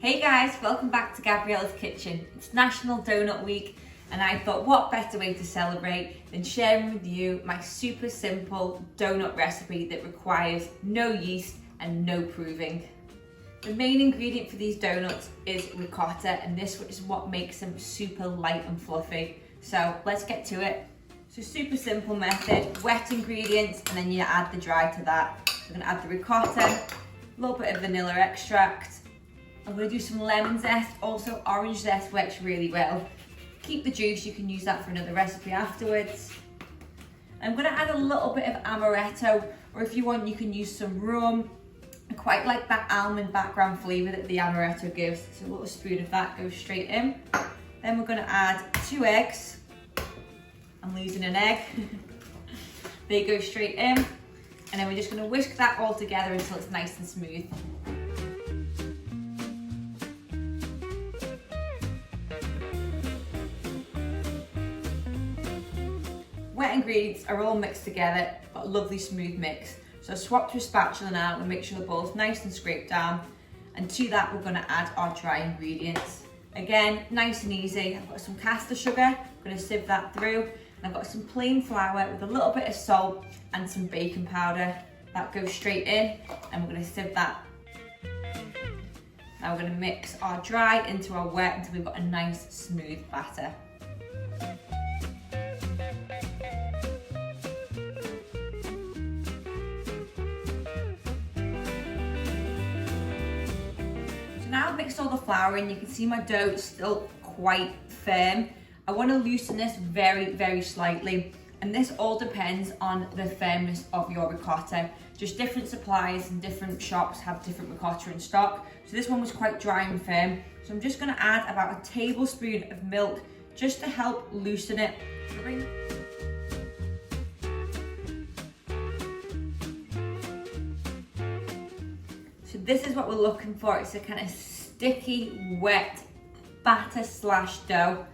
Hey guys, welcome back to Gabriella's Kitchen. It's National Donut Week and I thought what better way to celebrate than sharing with you my super simple donut recipe that requires no yeast and no proving. The main ingredient for these donuts is ricotta, and this is what makes them super light and fluffy. So let's get to it. So super simple method, wet ingredients and then you add the dry to that. So I'm gonna add the ricotta, a little bit of vanilla extract. I'm going to do some lemon zest, also orange zest works really well. Keep the juice, you can use that for another recipe afterwards. I'm going to add a little bit of amaretto, or if you want you can use some rum. I quite like that almond background flavour that the amaretto gives, so a little spoon of that goes straight in. Then we're going to add 2 eggs. I'm losing an egg. They go straight in. And then we're just going to whisk that all together until it's nice and smooth. Wet ingredients are all mixed together, got a lovely smooth mix. So swap to a spatula now and make sure the bowl's nice and scraped down. And to that we're going to add our dry ingredients. Again, nice and easy. I've got some caster sugar, I'm going to sieve that through. And I've got some plain flour with a little bit of salt and some baking powder. That goes straight in and we're going to sieve that. Now we're going to mix our dry into our wet until we've got a nice smooth batter. Now I've mixed all the flour in, you can see my dough is still quite firm. I want to loosen this very slightly, and this all depends on the firmness of your ricotta. Just different suppliers and different shops have different ricotta in stock. So this one was quite dry and firm. So I'm just going to add about a tablespoon of milk just to help loosen it. So this is what we're looking for. It's a kind of sticky, wet batter slash dough.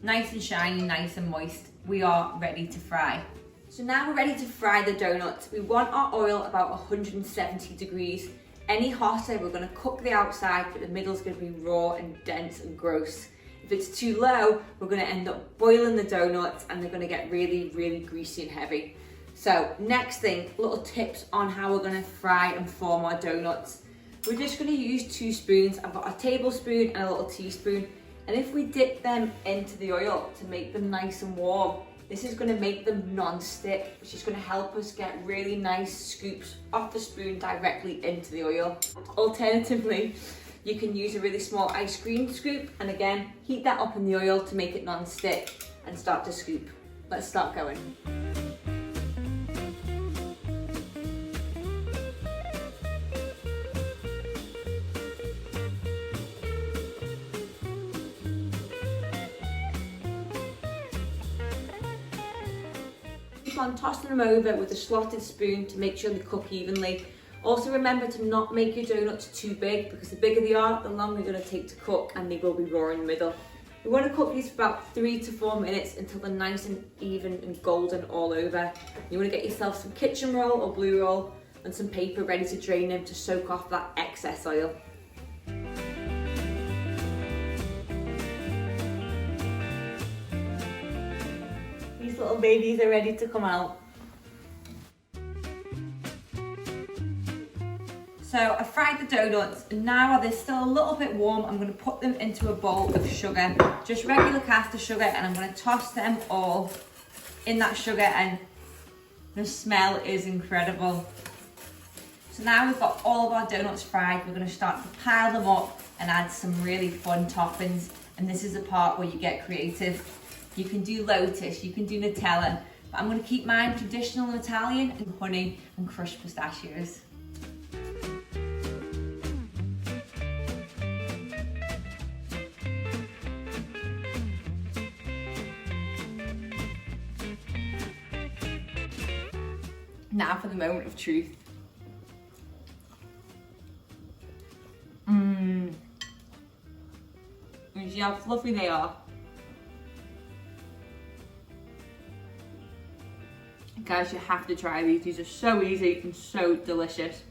Nice and shiny, nice and moist. We are ready to fry. So now we're ready to fry the donuts. We want our oil about 170 degrees. Any hotter, we're gonna cook the outside, but the middle's gonna be raw and dense and gross. If it's too low, we're gonna end up boiling the donuts and they're gonna get really greasy and heavy. So next thing, little tips on how we're going to fry and form our donuts. We're just going to use 2 spoons. I've got a tablespoon and a little teaspoon. And if we dip them into the oil to make them nice and warm, this is going to make them non-stick, which is going to help us get really nice scoops off the spoon directly into the oil. Alternatively, you can use a really small ice cream scoop and again, heat that up in the oil to make it non-stick and start to scoop. Let's start going. On tossing them over with a slotted spoon to make sure they cook evenly. Also remember to not make your donuts too big, because the bigger they are, the longer they're going to take to cook and they will be raw in the middle. We want to cook these for about 3 to 4 minutes until they're nice and even and golden all over. You want to get yourself some kitchen roll or blue roll and some paper ready to drain them to soak off that excess oil. These little babies are ready to come out. So I fried the donuts and now they're still a little bit warm. I'm going to put them into a bowl of sugar, just regular caster sugar, and I'm going to toss them all in that sugar, and the smell is incredible. So now we've got all of our donuts fried, we're going to start to pile them up and add some really fun toppings, and this is the part where you get creative. You can do lotus, you can do Nutella, but I'm going to keep mine traditional and Italian, and honey and crushed pistachios. Now for the moment of truth. You see how fluffy they are? Guys, you have to try these. These are so easy and so delicious.